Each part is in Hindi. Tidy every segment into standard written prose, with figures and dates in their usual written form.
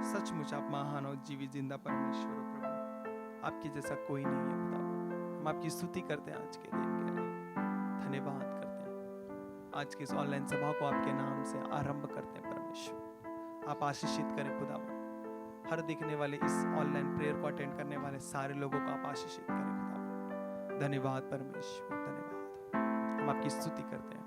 सचमुच आप महान और जीवित जिंदा परमेश्वर हो प्रभु, आपके जैसा कोई नहीं है खुदा। हम आपकी स्तुति करते हैं आज के दिन के लिए, धन्यवाद करते हैं। आज की इस ऑनलाइन सभा को आपके नाम से आरंभ करते हैं परमेश्वर। आप आशीषित करें खुदा, हर दिखने वाले इस ऑनलाइन प्रेयर को अटेंड करने वाले सारे लोगों को आप आशीषित करें खुदा। धन्यवाद परमेश्वर, धन्यवाद। हम आपकी स्तुति करते हैं।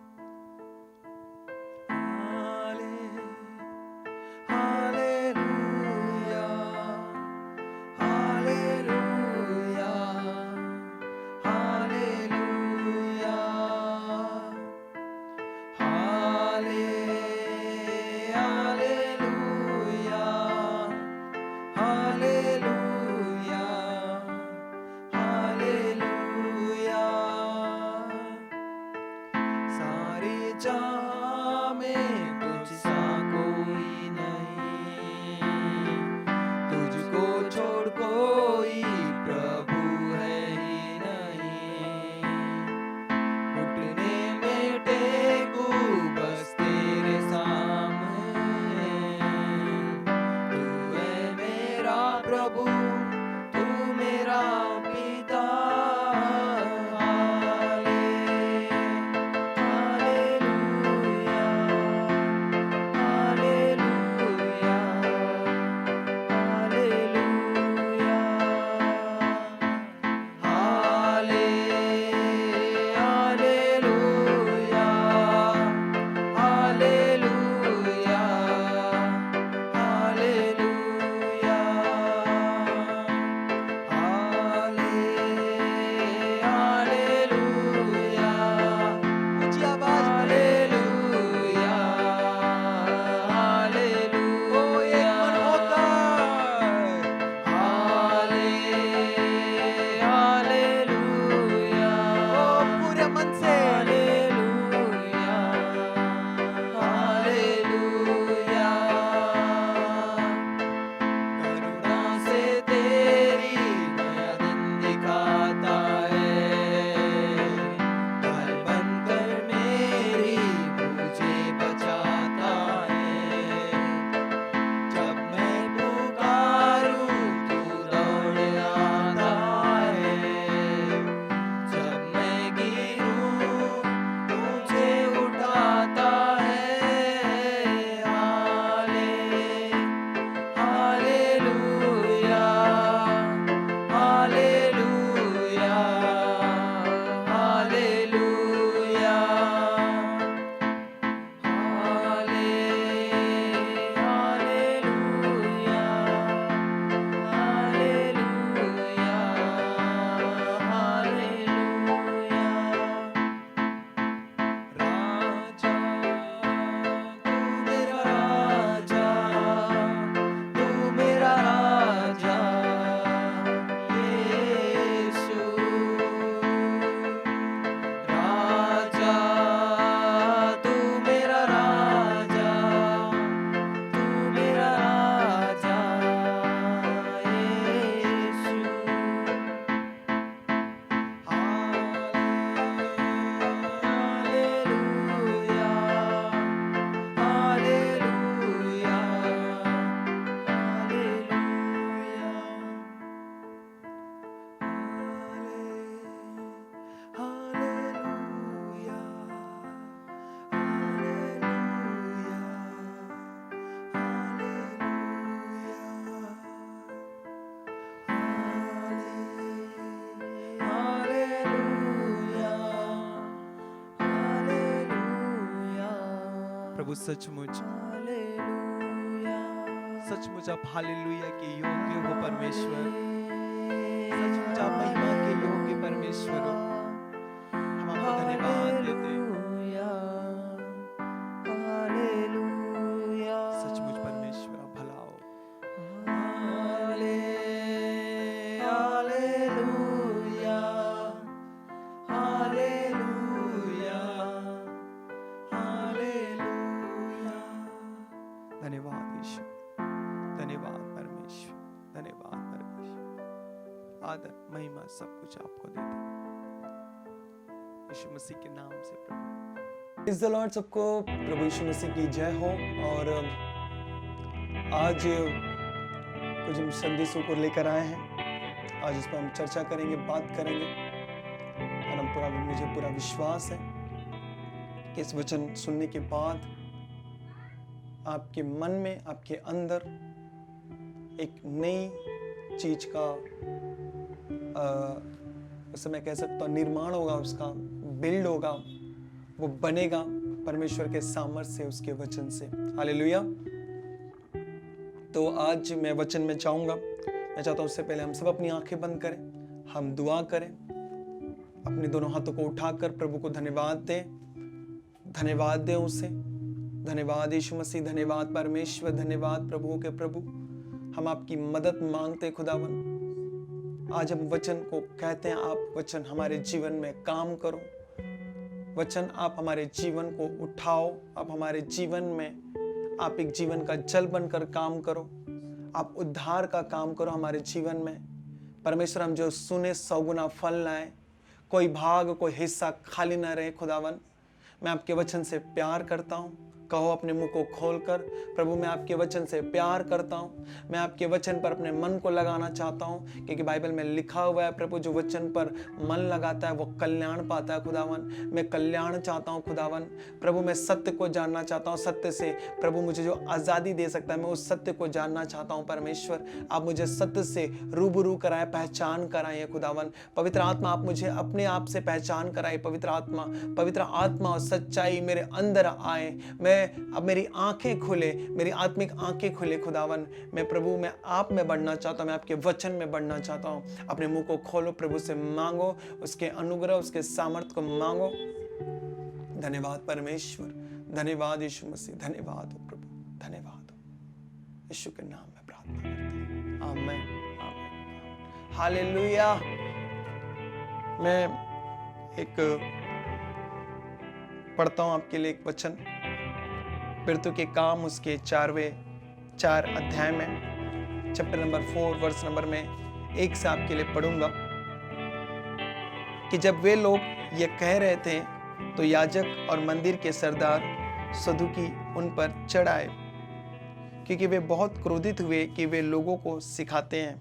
प्रभु सचमुच सचमुच आप हालेलुया के योग्य हो परमेश्वर, सचमुच आप महिमा के योग्य परमेश्वर हो। हम आपको धन्यवाद देते हैं। सचमुच परमेश्वर आप भला हो। धन्यवाद यीशु, धन्यवाद परमेश्वर, धन्यवाद परमेश्वर। आदर महिमा सब कुछ आपको देते हैं यीशु मसीह के नाम से प्रभु। प्रेज़ द लॉर्ड, सबको प्रभु यीशु मसीह की जय हो। और आज कुछ हम संदेशों को लेकर आए हैं। आज इस पर हम चर्चा करेंगे, बात करेंगे, और मुझे पूरा विश्वास है कि इस वचन सुनने के बाद आपके मन में, आपके अंदर एक नई चीज का उसे मैं कह सकता हूँ निर्माण होगा, उसका बिल्ड होगा, वो बनेगा परमेश्वर के सामर्थ्य से, उसके वचन से। हालेलुया। तो आज मैं वचन में चाहूंगा, मैं चाहता हूं उससे पहले हम सब अपनी आंखें बंद करें, हम दुआ करें, अपने दोनों हाथों को उठाकर प्रभु को धन्यवाद दें, धन्यवाद दें उसे। धन्यवाद यीशु मसीह, धन्यवाद परमेश्वर, धन्यवाद प्रभु के प्रभु। हम आपकी मदद मांगते खुदावन। आज हम वचन को कहते हैं, आप वचन हमारे जीवन में काम करो, वचन आप हमारे जीवन को उठाओ, आप हमारे जीवन में आप एक जीवन का जल बनकर काम करो, आप उद्धार का काम करो हमारे जीवन में। परमेश्वर हम जो सुने 100 गुना फल लाए, कोई भाग कोई हिस्सा खाली ना रहे खुदावन। मैं आपके वचन से प्यार करता हूँ। कहो अपने मुंह को खोलकर, प्रभु मैं आपके वचन से प्यार करता हूँ, मैं आपके वचन पर अपने मन को लगाना चाहता हूँ, क्योंकि बाइबल में लिखा हुआ है प्रभु जो वचन पर मन लगाता है वो कल्याण पाता है खुदावन। मैं कल्याण चाहता हूँ खुदावन। प्रभु मैं सत्य को जानना चाहता हूँ, सत्य से प्रभु मुझे जो आज़ादी दे सकता है मैं उस सत्य को जानना चाहता हूँ परमेश्वर। आप मुझे सत्य से रूबरू कराए, पहचान कराइए खुदावन। पवित्र आत्मा आप मुझे अपने आप से पहचान कराए। पवित्र आत्मा और सच्चाई मेरे अंदर आए। अब मेरी आंखें खुले, मेरी आत्मिक आंखें खुले खुदावन। मैं प्रभु मैं आप में बढ़ना चाहता हूँ, मैं आपके वचन में बढ़ना चाहता हूँ। अपने मुंह को खोलो, प्रभु से मांगो, उसके अनुग्रह उसके सामर्थ्य को मांगो। धन्यवाद परमेश्वर, धन्यवाद यीशु मसीह, धन्यवाद हो प्रभु, धन्यवाद हो। यीशु के नाम में प्रार्थना करते हैं, आमीन आमीन हालेलुया। मैं एक पढ़ता हूँ आपके लिए एक वचन, पिरतु के काम उसके 4 अध्याय में, चैप्टर नंबर 4 वर्स नंबर में 1 से आपके लिए पढ़ूंगा कि जब वे लोग ये कह रहे थे तो याजक और मंदिर के सरदार सदुकी उन पर चढ़ आए, क्योंकि वे बहुत क्रोधित हुए कि वे लोगों को सिखाते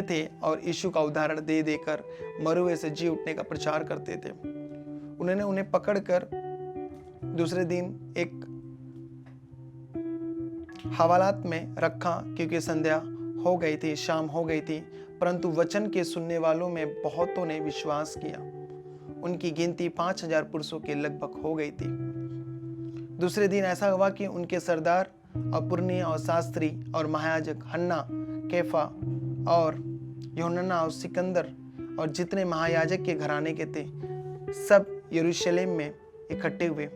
थे और यीशु का उदाहरण दे देकर मरे हुए से जी उठने का प्रचार करते थे। उन्होंने उन्हें पकड़कर दूसरे दिन एक हवालात में रखा, क्योंकि संध्या हो गई थी, शाम हो गई थी। परंतु वचन के सुनने वालों में बहुतों ने विश्वास किया। उनकी गिनती 5000 पुरुषों के लगभग हो गई थी। दूसरे दिन ऐसा हुआ कि उनके सरदार और पुरनिया और शास्त्री और महायाजक हन्ना, कैफा और यूहन्ना और सिकंदर और जितने महायाजक के घराने के थे सब यरूशलेम में इकट्ठे हुए।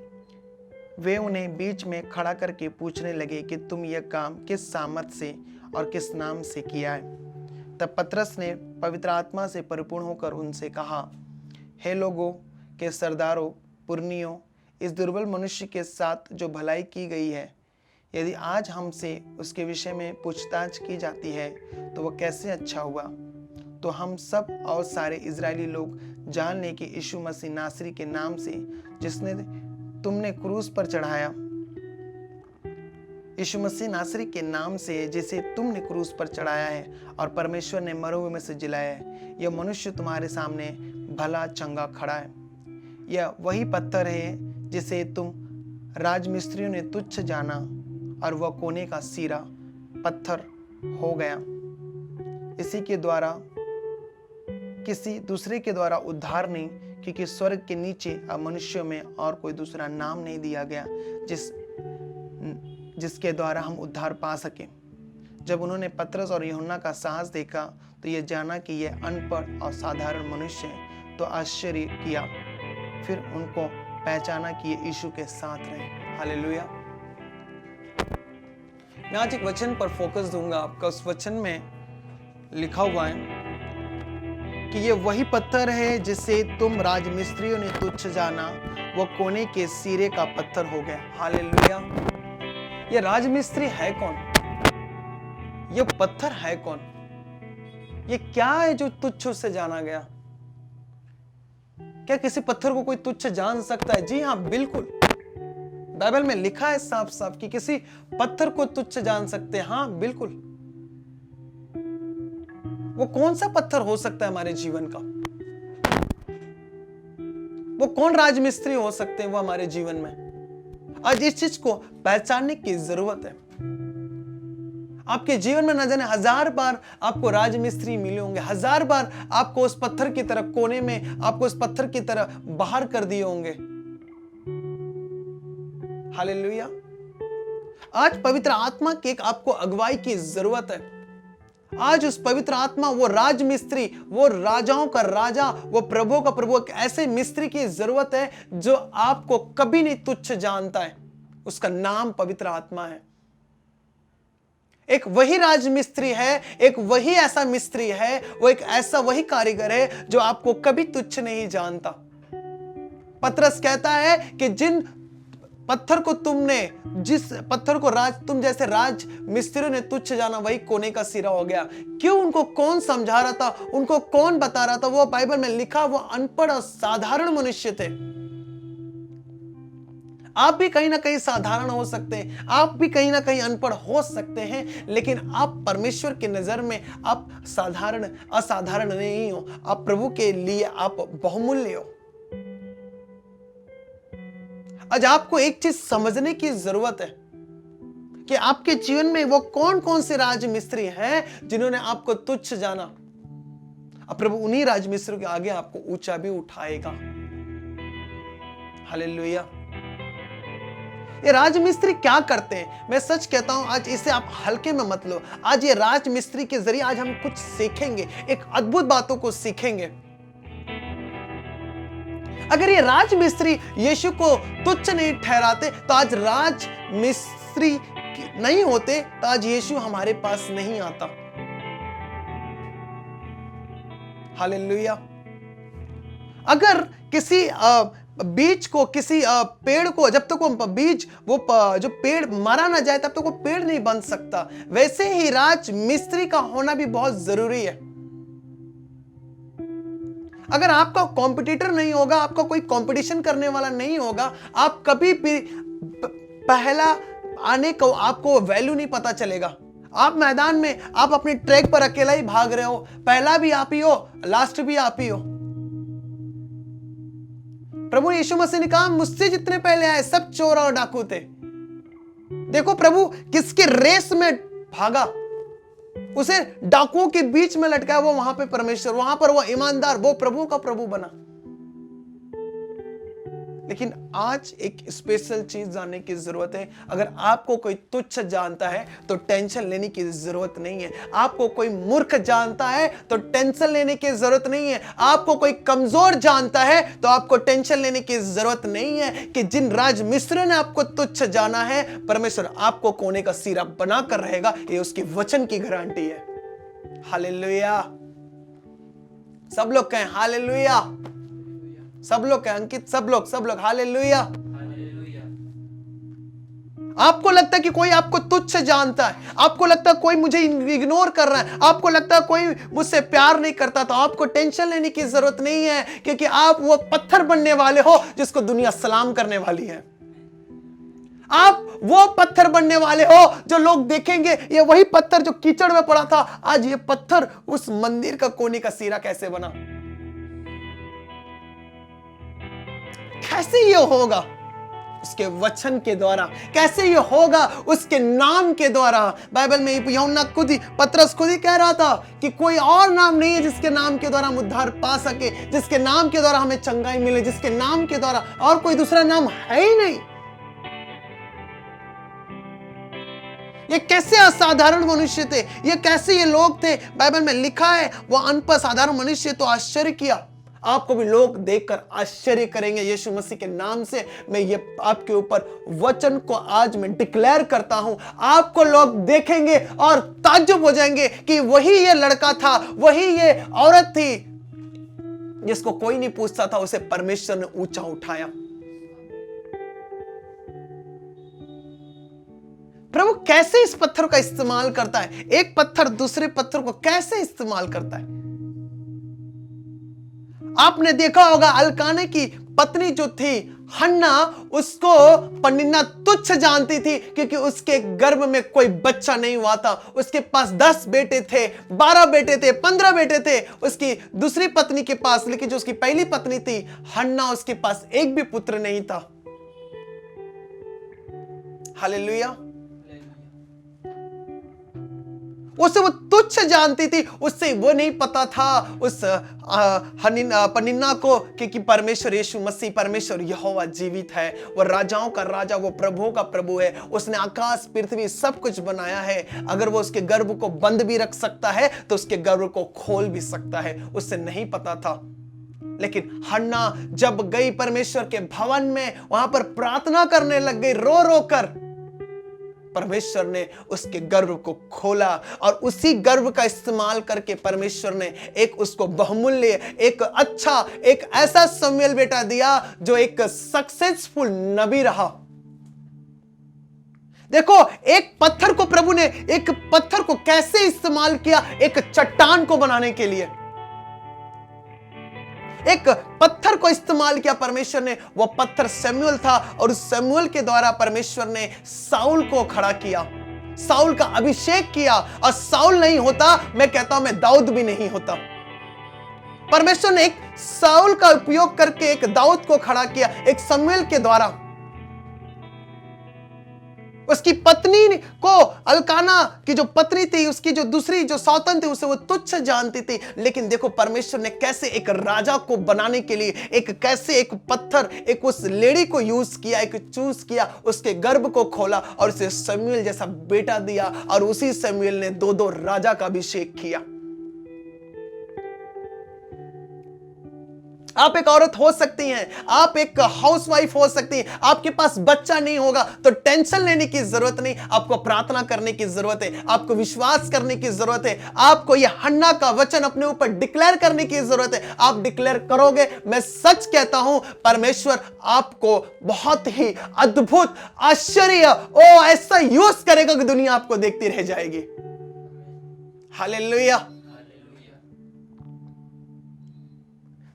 वे उन्हें बीच में खड़ा करके पूछने लगे कि तुम यह काम किस सामर्थ से और किस नाम से किया है। तब पतरस ने पवित्र आत्मा से परिपूर्ण होकर उनसे कहा, हे लोगों के सरदारों, पुरनियों, इस दुर्बल मनुष्य के साथ जो भलाई की गई है, यदि आज हमसे उसके विषय में पूछताछ की जाती है तो वह कैसे अच्छा हुआ। तो हम सब और सारे इजरायली लोग जान लें कि यीशु मसीह नासरी के नाम से जिसने तुमने क्रूस पर चढ़ाया, यीशु मसीह नासरी के नाम से जिसे तुमने क्रूस पर चढ़ाया है और परमेश्वर ने मरे हुए में से जिलाया है, यह मनुष्य तुम्हारे सामने भला चंगा खड़ा है। यह वही पत्थर है जिसे तुम राजमिस्त्रियों ने तुच्छ जाना और वह कोने का सिरा पत्थर हो गया। इसी के द्वारा किसी दूसरे के द्वारा उद्धार नहीं, क्योंकि स्वर्ग के नीचे अब मनुष्यों में और कोई दूसरा नाम नहीं दिया गया जिसके द्वारा हम उद्धार पा सके। जब उन्होंने पतरस और यूहन्ना का साहस देखा तो ये जाना कि ये अनपढ़ और साधारण मनुष्य है, तो आश्चर्य किया। फिर उनको पहचाना कि ये यीशु के साथ रहे। हालेलुया। मैं आज एक वचन पर फोकस दूंगा आपका। उस वचन में लिखा हुआ है कि ये वही पत्थर है जिसे तुम राजमिस्त्रियों ने तुच्छ जाना, वो कोने के सिरे का पत्थर हो गया। हालेलुया। ये राजमिस्त्री है कौन? ये पत्थर है कौन? ये क्या है जो तुच्छ से जाना गया? क्या किसी पत्थर को कोई तुच्छ जान सकता है? जी हाँ, बिल्कुल। बाइबल में लिखा है साफ साफ कि किसी पत्थर को तुच्छ जान सकते हैं। हाँ बिल्कुल, वो कौन सा पत्थर हो सकता है हमारे जीवन का? वो कौन राजमिस्त्री हो सकते हैं वो हमारे जीवन में? आज इस चीज को पहचानने की जरूरत है। आपके जीवन में न जाने 1000 बार आपको राजमिस्त्री मिले होंगे, 1000 बार आपको उस पत्थर की तरह कोने में, आपको उस पत्थर की तरह बाहर कर दिए होंगे। हालेलुया। आज पवित्र आत्मा की एक आपको अगुवाई की जरूरत है। आज उस पवित्र आत्मा, वो राजमिस्त्री, वो राजाओं का राजा, वो प्रभु का प्रभु, एक ऐसे मिस्त्री की जरूरत है जो आपको कभी नहीं तुच्छ जानता है। उसका नाम पवित्र आत्मा है। एक वही राजमिस्त्री है, एक वही ऐसा मिस्त्री है, वो एक ऐसा वही कारीगर है जो आपको कभी तुच्छ नहीं जानता। पतरस कहता है कि जिन पत्थर को जिस पत्थर को तुम जैसे राज मिस्त्रियों ने तुच्छ जाना, वही कोने का सिरा हो गया। क्यों? उनको कौन समझा रहा था? उनको कौन बता रहा था? वो बाइबल में लिखा, वो अनपढ़ और साधारण मनुष्य थे। आप भी कहीं ना कहीं साधारण हो सकते हैं, आप भी कहीं ना कहीं अनपढ़ हो सकते हैं, लेकिन आप परमेश्वर की नजर में आप असाधारण नहीं हो। आप प्रभु के लिए आप बहुमूल्य हो। आज आपको एक चीज समझने की जरूरत है कि आपके जीवन में वो कौन कौन से राजमिस्त्री हैं जिन्होंने आपको तुच्छ जाना। अब प्रभु उन्हीं राजमिस्त्रियों के आगे आपको ऊंचा भी उठाएगा। हालेलुया। ये राजमिस्त्री क्या करते हैं? मैं सच कहता हूं, आज इसे आप हल्के में मत लो। आज ये राजमिस्त्री के जरिए आज हम कुछ सीखेंगे, एक अद्भुत बातों को सीखेंगे। अगर ये राजमिस्त्री यीशु को तुच्छ नहीं ठहराते, तो आज राजमिस्त्री नहीं होते, तो आज यीशु हमारे पास नहीं आता। हालेलुया। अगर किसी बीज को, किसी पेड़ को, जब तक वो जो पेड़ मरा ना जाए, तब तक वो पेड़ नहीं बन सकता। वैसे ही राजमिस्त्री का होना भी बहुत जरूरी है। अगर आपका कॉम्पिटिटर नहीं होगा, आपका कोई कंपटीशन करने वाला नहीं होगा, आप कभी भी पहला आने को आपको वैल्यू नहीं पता चलेगा। आप मैदान में, आप अपनी ट्रैक पर अकेला ही भाग रहे हो, पहला भी आप ही हो, लास्ट भी आप ही हो। प्रभु यीशु मसीह ने कहा, मुझसे जितने पहले आए सब चोर और डाकू थे। देखो प्रभु किसके रेस में भागा, उसे डाकुओं के बीच में लटकाया, वो वहां पे परमेश्वर, वहां पर वो ईमानदार, वो प्रभु का प्रभु बना। लेकिन आज एक स्पेशल चीज जानने की जरूरत है। अगर आपको कोई तुच्छ जानता है तो टेंशन लेने की जरूरत नहीं है। आपको कोई मूर्ख जानता है तो टेंशन लेने की जरूरत नहीं है। आपको कोई कमजोर जानता है तो आपको टेंशन लेने की जरूरत नहीं है कि जिन राजमिस्त्रियों ने आपको तुच्छ जाना है, परमेश्वर आपको कोने का सिरा बनाकर रहेगा। ये उसके वचन की गारंटी है। हालेलुया। सब लोग कहें हालेलुया। सब लोग कहें अंकित, सब लोग हालेलुया। आपको लगता है कि कोई आपको तुच्छ जानता है, आपको लगता है कोई मुझे इग्नोर कर रहा है, आपको लगता है कोई मुझसे प्यार नहीं करता, तो आपको टेंशन लेने की जरूरत नहीं है, क्योंकि आप वो पत्थर बनने वाले हो जिसको दुनिया सलाम करने वाली है। आप वो पत्थर बनने वाले हो जो लोग देखेंगे, ये वही पत्थर जो कीचड़ में पड़ा था, आज ये पत्थर उस मंदिर का कोने का सिरा कैसे बना। कैसे ये होगा? उसके वचन के द्वारा। कैसे ये होगा? उसके नाम के द्वारा। बाइबल में यूहन्ना पतरस खुद ही कह रहा था कि कोई और नाम नहीं है जिसके नाम के द्वारा हम उद्धार पा सके, जिसके नाम के द्वारा हमें चंगाई मिले, जिसके नाम के द्वारा, और कोई दूसरा नाम है ही नहीं। ये कैसे असाधारण मनुष्य थे, ये कैसे ये लोग थे। बाइबल में लिखा है वो अनपढ़ साधारण मनुष्य तो आश्चर्य किया। आपको भी लोग देखकर आश्चर्य करेंगे। यीशु मसीह के नाम से मैं ये आपके ऊपर वचन को आज मैं डिक्लेयर करता हूं। आपको लोग देखेंगे और ताज्जुब हो जाएंगे कि वही ये लड़का था, वही ये औरत थी जिसको कोई नहीं पूछता था, उसे परमेश्वर ने ऊंचा उठाया। प्रभु कैसे इस पत्थर का इस्तेमाल करता है? एक पत्थर दूसरे पत्थर को कैसे इस्तेमाल करता है? आपने देखा होगा अलकाने की पत्नी जो थी, हन्ना उसको पनिन्ना तुच्छ जानती थी क्योंकि उसके गर्भ में कोई बच्चा नहीं हुआ था। उसके पास 10 बेटे थे, 12 बेटे थे, 15 बेटे थे उसकी दूसरी पत्नी के पास, लेकिन जो उसकी पहली पत्नी थी हन्ना, उसके पास एक भी पुत्र नहीं था। हालेलुया। उसे वो तुच्छ जानती थी, उससे वो नहीं पता था उस पनिन्ना को कि परमेश्वर यीशु मसीह, परमेश्वर यहोवा जीवित है। वो राजाओं का राजा, वो प्रभुओं का प्रभु है। उसने आकाश पृथ्वी सब कुछ बनाया है। अगर वो उसके गर्भ को बंद भी रख सकता है तो उसके गर्भ को खोल भी सकता है। उससे नहीं पता था। लेकिन हन्ना जब गई परमेश्वर के भवन में, वहां पर प्रार्थना करने लग गई रो रो कर, परमेश्वर ने उसके गर्भ को खोला और उसी गर्भ का इस्तेमाल करके परमेश्वर ने एक उसको बहुमूल्य, एक अच्छा, एक ऐसा शमूएल बेटा दिया जो एक सक्सेसफुल नबी रहा। देखो, एक पत्थर को प्रभु ने, एक पत्थर को कैसे इस्तेमाल किया एक चट्टान को बनाने के लिए। एक पत्थर को इस्तेमाल किया परमेश्वर ने। वो पत्थर शमूएल था और उस शमूएल के द्वारा परमेश्वर ने साउल को खड़ा किया, साउल का अभिषेक किया। और साउल नहीं होता, मैं कहता हूं मैं दाऊद भी नहीं होता। परमेश्वर ने एक साउल का उपयोग करके एक दाऊद को खड़ा किया, एक शमूएल के द्वारा। उसकी पत्नी को, अल्काना की जो पत्नी थी, उसकी जो दूसरी जो सौतन थी, उसे वो तुच्छ जानती थी। लेकिन देखो परमेश्वर ने कैसे एक राजा को बनाने के लिए कैसे एक पत्थर, एक उस लेडी को यूज किया, एक चूज किया, उसके गर्भ को खोला और उसे शमूएल जैसा बेटा दिया। और उसी शमूएल ने 2 राजा का अभिषेक किया। आप एक औरत हो सकती हैं, आप एक हाउसवाइफ हो सकती हैं, आपके पास बच्चा नहीं होगा तो टेंशन लेने की जरूरत नहीं, आपको प्रार्थना करने की जरूरत है, आपको विश्वास करने की जरूरत है, आपको यह हन्ना का वचन अपने ऊपर डिक्लेयर करने की जरूरत है। आप डिक्लेयर करोगे, मैं सच कहता हूं, परमेश्वर आपको बहुत ही अद्भुत, आश्चर्य, ऐसा यूज करेगा कि दुनिया आपको देखती रह जाएगी। हालेलुया।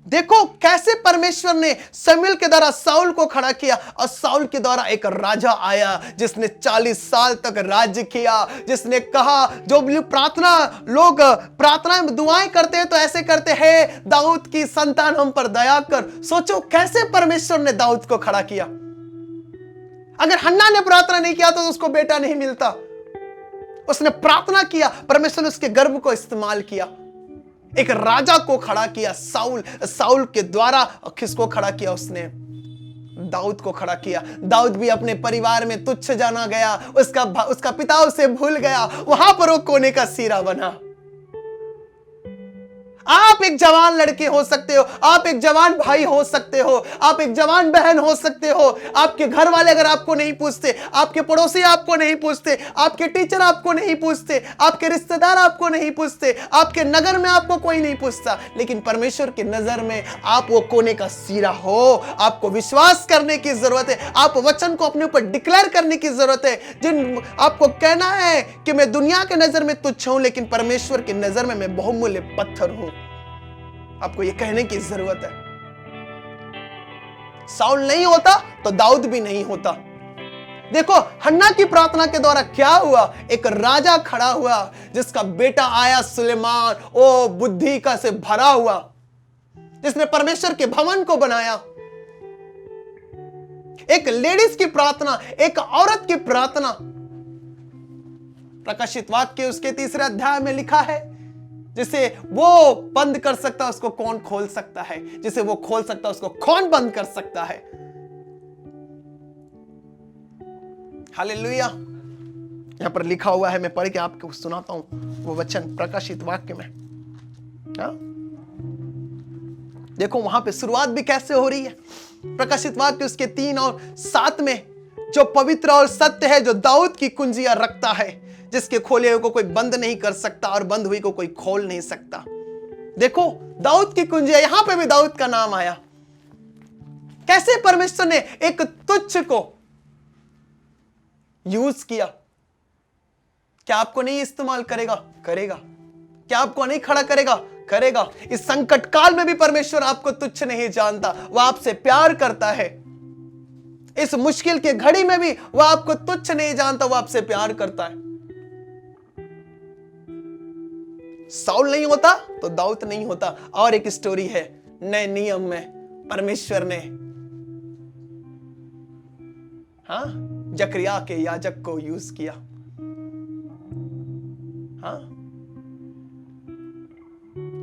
देखो कैसे परमेश्वर ने शमूएल के द्वारा साउल को खड़ा किया और साउल के द्वारा एक राजा आया जिसने 40 साल तक राज्य किया, जिसने कहा, जो लोग प्रार्थना में दुआएं करते हैं तो ऐसे करते हैं, दाऊद की संतान हम पर दया कर। सोचो कैसे परमेश्वर ने दाऊद को खड़ा किया। अगर हन्ना ने प्रार्थना नहीं किया तो उसको बेटा नहीं मिलता। उसने प्रार्थना किया, परमेश्वर ने उसके गर्भ को इस्तेमाल किया, एक राजा को खड़ा किया। साउल के द्वारा किसको खड़ा किया? उसने दाऊद को खड़ा किया। दाऊद भी अपने परिवार में तुच्छ जाना गया, उसका पिता उसे भूल गया, वहां पर वो कोने का सिरा बना। आप एक जवान लड़के हो सकते हो, आप एक जवान भाई हो सकते हो, आप एक जवान बहन हो सकते हो। आपके घर वाले अगर आपको नहीं पूछते, आपके पड़ोसी आपको नहीं पूछते, आपके टीचर आपको नहीं पूछते, आपके रिश्तेदार आपको नहीं पूछते, आपके नगर में आपको कोई नहीं पूछता, लेकिन परमेश्वर की नजर में आप वो कोने का सिरा हो। आपको विश्वास करने की जरूरत है, आप वचन को अपने ऊपर डिक्लेयर करने की जरूरत है। जिन आपको कहना है कि मैं दुनिया के नजर में तुच्छ हूं, लेकिन परमेश्वर की नजर में मैं बहुमूल्य पत्थर हूं। आपको यह कहने की जरूरत है। साउल नहीं होता तो दाऊद भी नहीं होता। देखो हन्ना की प्रार्थना के द्वारा क्या हुआ, एक राजा खड़ा हुआ जिसका बेटा आया सुलेमान, ओ बुद्धि का से भरा हुआ, जिसने परमेश्वर के भवन को बनाया। एक लेडीज की प्रार्थना, एक औरत की प्रार्थना। प्रकाशित वाक्य उसके 3 अध्याय में लिखा है, जिसे वो बंद कर सकता है उसको कौन खोल सकता है, जिसे वो खोल सकता है उसको कौन बंद कर सकता है। हालेलुया। यहां पर लिखा हुआ है, मैं पढ़ के आपको सुनाता हूं वो वचन प्रकाशित वाक्य में। देखो वहां पे शुरुआत भी कैसे हो रही है। प्रकाशित वाक्य उसके 3 और 7 में, जो पवित्र और सत्य है, जो दाऊद की कुंजियां रखता है, जिसके खोले हुए को कोई बंद नहीं कर सकता और बंद हुई को कोई खोल नहीं सकता। देखो दाऊद की कुंजियां, यहां पे भी दाऊद का नाम आया। कैसे परमेश्वर ने एक तुच्छ को यूज किया। क्या आपको नहीं इस्तेमाल करेगा? करेगा। क्या आपको नहीं खड़ा करेगा? करेगा। इस संकट काल में भी परमेश्वर आपको तुच्छ नहीं जानता, वह आपसे प्यार करता है। इस मुश्किल के घड़ी में भी वो आपको तुच्छ नहीं जानता, वो आपसे प्यार करता है। साउल नहीं होता तो दाऊद नहीं होता। और एक स्टोरी है नए नियम में, परमेश्वर ने जकरिया के याजक को यूज किया।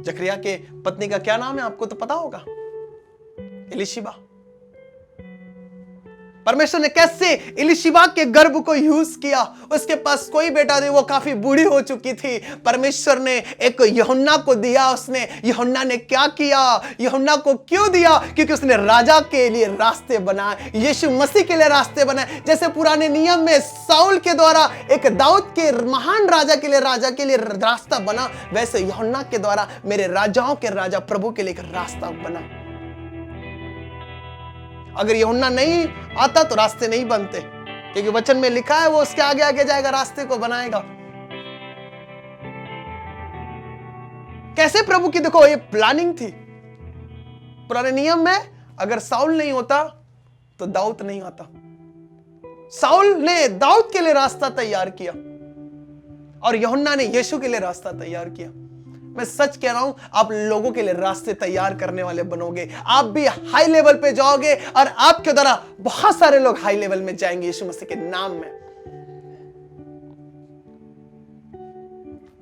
जकरिया के पत्नी का क्या नाम है आपको तो पता होगा, एलिशिबा। परमेश्वर ने कैसे एलिशिबा के गर्भ को यूज किया। उसके पास कोई बेटा नहीं, वो काफी बूढ़ी हो चुकी थी। परमेश्वर ने एक यूहन्ना को दिया। उसने यूहन्ना ने क्या किया, यूहन्ना को क्यों दिया? क्योंकि उसने राजा के लिए रास्ते बनाए, यीशु मसीह के लिए रास्ते बनाए। जैसे पुराने नियम में साउल के द्वारा एक दाऊद के महान राजा के लिए रास्ता बना, वैसे यूहन्ना के द्वारा मेरे राजाओं के राजा प्रभु के लिए एक रास्ता बना। अगर यूहन्ना नहीं आता तो रास्ते नहीं बनते, क्योंकि वचन में लिखा है वो उसके आगे आगे जाएगा, रास्ते को बनाएगा। कैसे प्रभु की देखो ये प्लानिंग थी। पुराने नियम में अगर साउल नहीं होता तो दाऊद नहीं आता। साउल ने दाऊद के लिए रास्ता तैयार किया और यूहन्ना ने यीशु के लिए रास्ता तैयार किया। मैं सच कह रहा हूं, आप लोगों के लिए रास्ते तैयार करने वाले बनोगे। आप भी हाई लेवल पे जाओगे और आपके द्वारा बहुत सारे लोग हाई लेवल में जाएंगे यीशु मसीह के नाम में,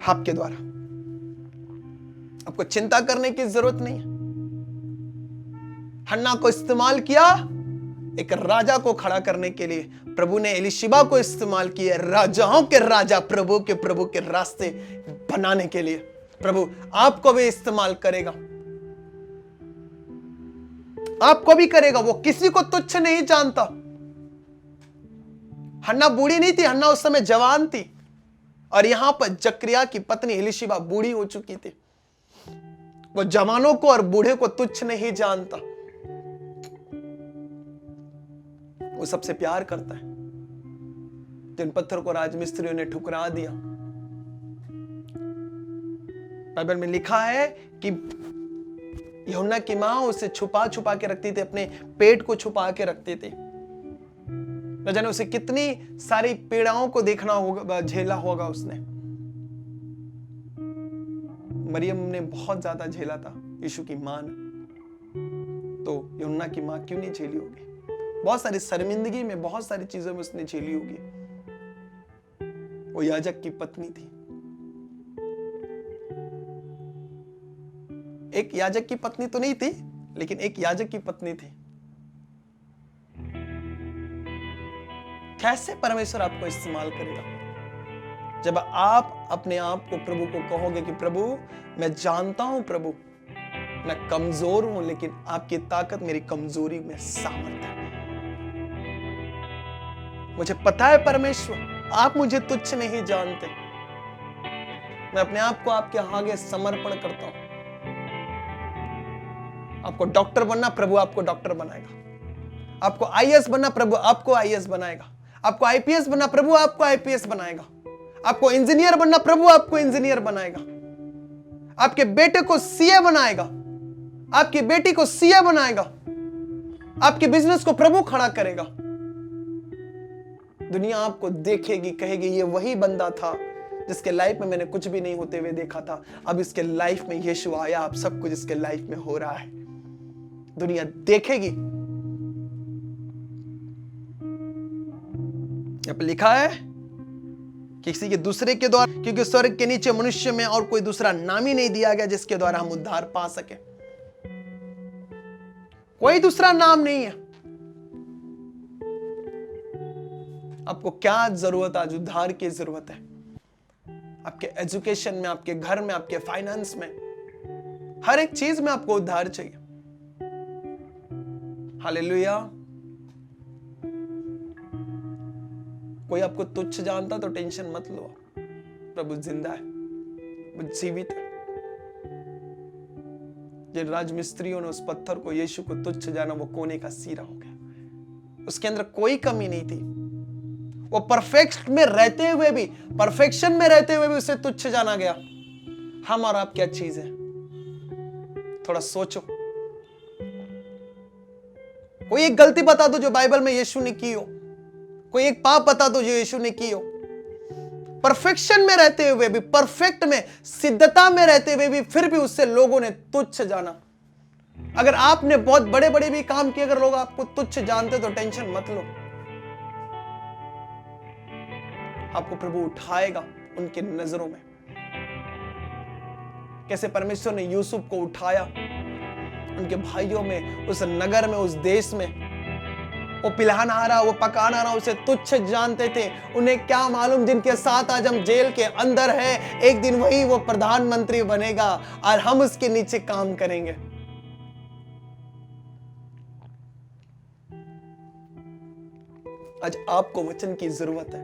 आपके द्वारा। आपको चिंता करने की जरूरत नहीं है। हन्ना को इस्तेमाल किया एक राजा को खड़ा करने के लिए, प्रभु ने एलिशिबा को इस्तेमाल किया राजाओं के राजा, प्रभु के रास्ते बनाने के लिए। प्रभु आपको भी इस्तेमाल करेगा, आपको भी करेगा। वो किसी को तुच्छ नहीं जानता। हन्ना बूढ़ी नहीं थी, हन्ना उस समय जवान थी। और यहां पर जकरिया की पत्नी एलिशिबा बूढ़ी हो चुकी थी। वो जवानों को और बूढ़े को तुच्छ नहीं जानता, वो सबसे प्यार करता है। जिन पत्थर को राजमिस्त्रियों ने ठुकरा दिया, बाइबल में लिखा है कि यूहन्ना की मां उसे छुपा छुपा के रखती थी, अपने पेट को छुपा के रखती थी। न जाने उसे कितनी सारी पीड़ाओं को देखना होगा, झेला होगा उसने। मरियम ने बहुत ज्यादा झेला था यीशु की मां ने, तो यूहन्ना की मां क्यों नहीं झेली होगी? बहुत सारी शर्मिंदगी में, बहुत सारी चीजों में उसने झेली होगी। वो याजक की पत्नी थी। एक याजक की पत्नी तो नहीं थी, लेकिन एक याजक की पत्नी थी। कैसे परमेश्वर आपको इस्तेमाल करेगा? जब आप अपने आप को प्रभु को कहोगे कि प्रभु मैं जानता हूं प्रभु मैं कमजोर हूं, लेकिन आपकी ताकत मेरी कमजोरी में सामर्थ है। मुझे पता है परमेश्वर आप मुझे तुच्छ नहीं जानते। मैं अपने आप को आपके आगे समर्पण करता हूं। आपको डॉक्टर बनना, प्रभु आपको डॉक्टर बनाएगा। आपको आईएएस बनना, प्रभु आपको आईएएस बनाएगा। आपको आईपीएस बनना, प्रभु आपको आईपीएस बनाएगा। आपको इंजीनियर बनना, प्रभु आपको इंजीनियर बनाएगा। आपके बेटे को सीए बनाएगा, आपकी बेटी को सीए बनाएगा। आपके बिजनेस को प्रभु खड़ा करेगा। दुनिया आपको देखेगी, कहेगी ये वही बंदा था जिसके लाइफ में मैंने कुछ भी नहीं होते हुए देखा था, अब इसके लाइफ में यीशु आया, अब सब कुछ इसके लाइफ में हो रहा है। दुनिया देखेगी। यहां पर लिखा है किसी के दूसरे के द्वारा, क्योंकि स्वर्ग के नीचे मनुष्य में और कोई दूसरा नाम ही नहीं दिया गया जिसके द्वारा हम उद्धार पा सके। कोई दूसरा नाम नहीं है। आपको क्या जरूरत, आज उद्धार की जरूरत है। आपके एजुकेशन में, आपके घर में, आपके फाइनेंस में, हर एक चीज में आपको उद्धार चाहिए। हालेलुया। कोई आपको तुच्छ जानता तो टेंशन मत लो, प्रभु जिंदा है, वो जीवित है। जिन राजमिस्त्रियों ने उस पत्थर को, यीशु को तुच्छ जाना, वो कोने का सीरा हो गया। उसके अंदर कोई कमी नहीं थी। वो परफेक्ट में रहते हुए भी, परफेक्शन में रहते हुए भी उसे तुच्छ जाना गया। हम और आप क्या चीज है? थोड़ा सोचो। कोई एक गलती बता दो जो बाइबल में यीशु ने की हो, कोई एक पाप बता दो जो यीशु ने की हो। परफेक्शन में रहते हुए भी, परफेक्ट में, सिद्धता में रहते हुए भी, फिर भी उससे लोगों ने तुच्छ जाना। अगर आपने बहुत बड़े बड़े भी काम किए, अगर लोग आपको तुच्छ जानते तो टेंशन मत लो, आपको प्रभु उठाएगा उनके नजरों में। कैसे परमेश्वर ने यूसुफ को उठाया उनके भाइयों में, उस नगर में, उस देश में। वो पिलाना रहा, वो पकाना रहा, उसे तुच्छ जानते थे। उन्हें क्या मालूम जिनके साथ आज हम जेल के अंदर हैं, एक दिन वही वो प्रधानमंत्री बनेगा और हम उसके नीचे काम करेंगे। आज आपको वचन की जरूरत है,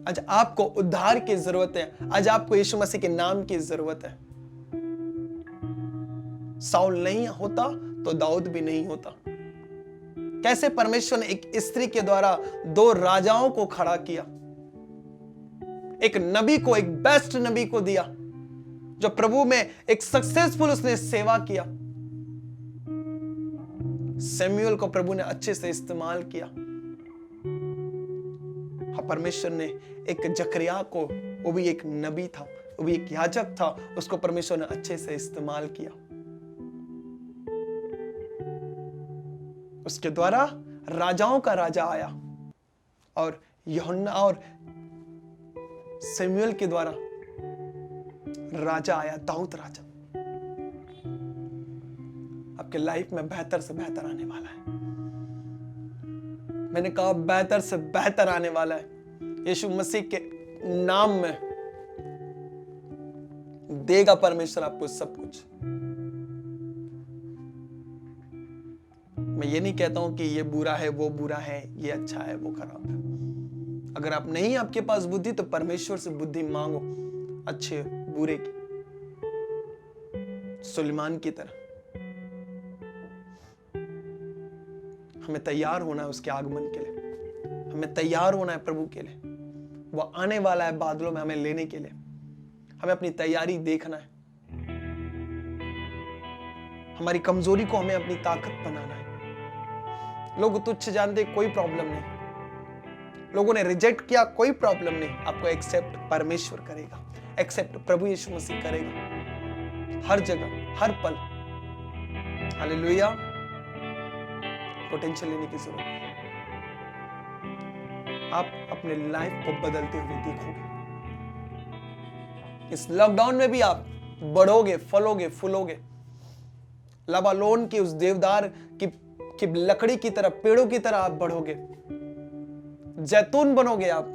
आज आपको उद्धार की जरूरत है, आज आपको यीशु मसीह के नाम की जरूरत है। साउल नहीं होता तो दाऊद भी नहीं होता। कैसे परमेश्वर ने एक स्त्री के द्वारा 2 राजाओं को खड़ा किया, एक नबी को, एक बेस्ट नबी को दिया जो प्रभु में एक सक्सेसफुल उसने सेवा किया। सैमुअल को प्रभु ने अच्छे से इस्तेमाल किया। हाँ, परमेश्वर ने एक जकरिया को, वो भी एक नबी था, वो भी एक याजक था, उसको परमेश्वर ने अच्छे से इस्तेमाल किया। उसके द्वारा राजाओं का राजा आया और यूहन्ना और सैमुअल के द्वारा राजा आया, दाऊद राजा। आपके लाइफ में बेहतर से बेहतर आने वाला है। मैंने कहा बेहतर से बेहतर आने वाला है। यीशु मसीह के नाम में देगा परमेश्वर आपको सब कुछ। मैं ये नहीं कहता हूं कि ये बुरा है, वो बुरा है, ये अच्छा है, वो खराब है। अगर आप नहीं, आपके पास बुद्धि, तो परमेश्वर से बुद्धि मांगो, अच्छे बुरे की, सुलेमान की तरह। हमें तैयार होना है उसके आगमन के लिए, हमें तैयार होना है प्रभु के लिए। वो आने वाला है बादलों में हमें लेने के लिए। हमें अपनी तैयारी देखना है। हमारी कमजोरी को हमें अपनी ताकत बनाना है। लोग तुच्छ जानते, कोई प्रॉब्लम नहीं। लोगों ने रिजेक्ट किया, कोई प्रॉब्लम नहीं। आपको एक्सेप्ट परमेश्वर करेगा, एक्सेप्ट प्रभु यीशु मसीह करेगा, हर जगह, हर पल। हालेलुया। पोटेंशियल लेने की जरूरत है। आप अपने लाइफ को बदलते हुए देखोगे। इस लॉकडाउन में भी आप बढ़ोगे, फलोगे, फूलोगे। लबालोन की उस देवदार की लकड़ी की तरह, पेड़ों की तरह आप बढ़ोगे, जैतून बनोगे आप।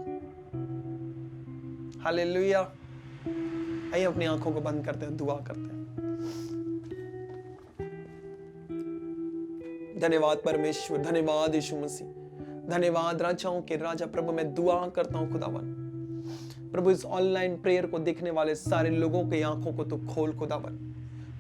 हालेलुया। आइए अपनी आंखों को बंद करते हैं, दुआ करते हैं। धन्यवाद परमेश्वर, धन्यवाद यीशु मसीह, धन्यवाद राजाओं के राजा। प्रभु मैं दुआ करता हूं खुदावन, प्रभु इस ऑनलाइन प्रेयर को देखने वाले सारे लोगों की आंखों को तो खोल खुदावन।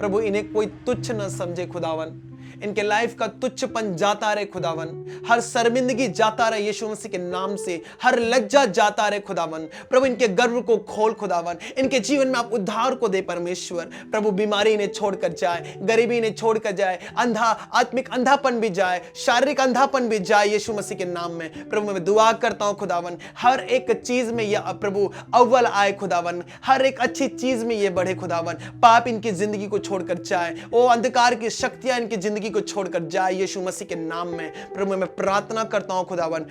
प्रभु इन्हें कोई तुच्छ न समझे खुदावन, इनके लाइफ का तुच्छपन जाता रहे खुदावन, हर शर्मिंदगी जाता रहे यीशु मसीह के नाम से, हर लज्जा जाता रहे खुदावन। प्रभु इनके गर्व को खोल खुदावन, इनके जीवन में आप उद्धार को दे परमेश्वर। प्रभु बीमारी इन्हें छोड़कर जाए, गरीबी इन्हें छोड़कर जाए, आत्मिक अंधापन भी जाए, शारीरिक अंधापन भी जाए यीशु मसीह के नाम में। प्रभु मैं दुआ करता हूं खुदावन, हर एक चीज में यह प्रभु अव्वल आए खुदावन, हर एक अच्छी चीज में ये बढ़े खुदावन। पाप इनकी जिंदगी को छोड़कर जाए, वो अंधकार की शक्तियां इनकी जिंदगी को छोड़कर जाए यीशु मसीह के नाम में। प्रभु मैं प्रार्थना करता हूं खुदावन,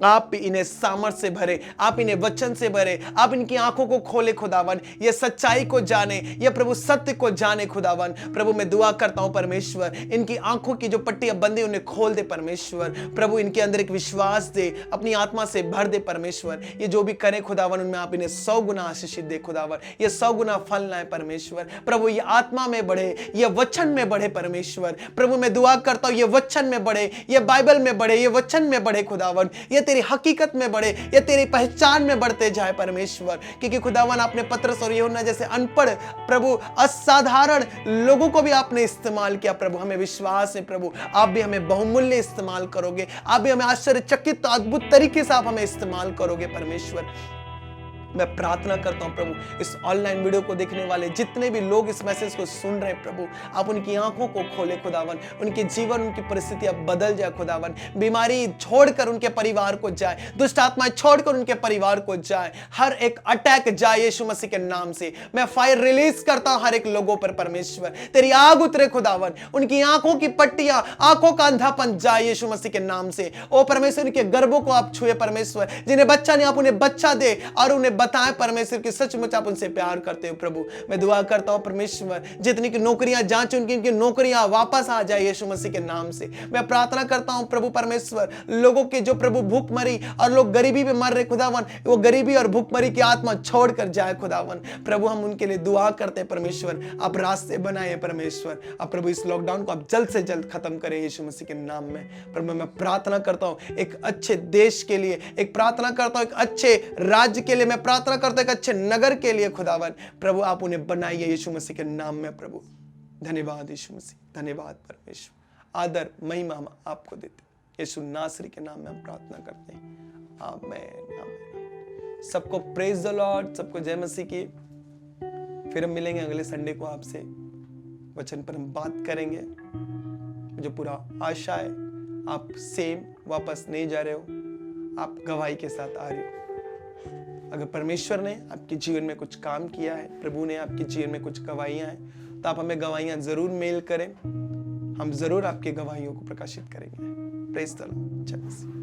आप इन्हें सामर्थ से भरे, आप इन्हें वचन से भरे, आप इनकी आंखों को खोले खुदावन, ये सच्चाई को जाने, ये प्रभु सत्य को जाने खुदावन। प्रभु मैं दुआ करता हूं परमेश्वर, इनकी आंखों की जो पट्टियां बंदी उन्हें खोल दे परमेश्वर। प्रभु इनके अंदर एक विश्वास दे, अपनी आत्मा से भर दे परमेश्वर। ये जो भी करे खुदावन, उनमें आप इन्हें 100 गुना आशीषित दे खुदावन, ये 100 गुना फल लाए परमेश्वर। प्रभु ये आत्मा में बढ़े, ये वचन में बढ़े परमेश्वर। प्रभु मैं दुआ करता हूं ये वचन में बढ़े, ये बाइबल में बढ़े, ये वचन में बढ़े खुदावन, ये तेरी हकीकत में बढ़े, ये तेरी पहचान में बढ़ते जाए परमेश्वर। क्योंकि खुदावन आपने पतरस और यूहन्ना जैसे अनपढ़ प्रभु असाधारण लोगों को भी आपने इस्तेमाल किया। प्रभु हमें विश्वास है प्रभु आप भी हमें बहुमूल्य इस्तेमाल करोगे, आप भी हमें आश्चर्यचकित अद्भुत तरीके से आप हमें इस्तेमाल करोगे परमेश्वर। मैं प्रार्थना करता हूं प्रभु, इस ऑनलाइन वीडियो को देखने वाले जितने भी लोग इस मैसेज को सुन रहे हैं प्रभु, आप उनकी आंखों को खोले खुदावन, उनके जीवन, उनकी परिस्थितियां बदल जाए खुदावन, बीमारी छोड़कर उनके परिवार को जाए, दुष्ट आत्माएं छोड़कर उनके परिवार को जाए, हर एक अटैक जाए यीशु मसीह के नाम से। मैं फायर रिलीज करता हूं हर एक लोगों पर परमेश्वर, तेरी आग उतरे खुदावन, उनकी आंखों की पट्टियां, आंखों का अंधापन जाए यीशु मसीह के नाम से। ओ परमेश्वर, उनके गर्भों को आप छुए परमेश्वर, जिन्हें बच्चा नहीं आप उन्हें बच्चा दे और उन्हें बताएं परमेश्वर कि सचमुच आप उनसे प्यार करते हो प्रभु। मैं दुआ करता हूं परमेश्वर, जितनी की नौकरियां जा चुकी उनकी नौकरियां वापस आ जाए यीशु मसीह के नाम से। मैं प्रार्थना करता हूं प्रभु परमेश्वर, लोगों के जो प्रभु भूखमरी और लोग गरीबी में मर रहे खुदावन, वो गरीबी और भूखमरी की आत्मा छोड़कर जाए खुदावन। प्रभु हम उनके लिए दुआ करते हैं परमेश्वर, आप रास्ते बनाए परमेश्वर। अब प्रभु इस लॉकडाउन को आप जल्द से जल्द खत्म करें यीशु मसीह के नाम में। प्रभु मैं प्रार्थना करता हूं एक अच्छे देश के लिए, एक प्रार्थना करता हूं एक अच्छे राज्य के लिए, मैं प्रार्थना करता हूं एक अच्छे नगर के लिए खुदावन। प्रभु आप उन्हें बनाइए यीशु मसीह के नाम में प्रभु। धन्यवाद यीशु मसीह, धन्यवाद परमेश्वर, आदर महिमा हम आपको देते यीशु नासरी के नाम में हम प्रार्थना करते हैं, आमीन आमीन। सबको प्रेज द लॉर्ड, सबको जय मसीह की। फिर हम मिलेंगे अगले संडे को आपसे, वचन पर हम बात करेंगे। मुझे पूरा आशा है आप सेम वापस नहीं जा रहे हो, आप गवाही के साथ आ रहे हो। अगर परमेश्वर ने आपके जीवन में कुछ काम किया है, प्रभु ने आपके जीवन में कुछ गवाहियां हैं, तो आप हमें गवाहियां जरूर मेल करें, हम जरूर आपकी गवाहियों को प्रकाशित करेंगे। प्रेज द लॉर्ड, जय मसीह।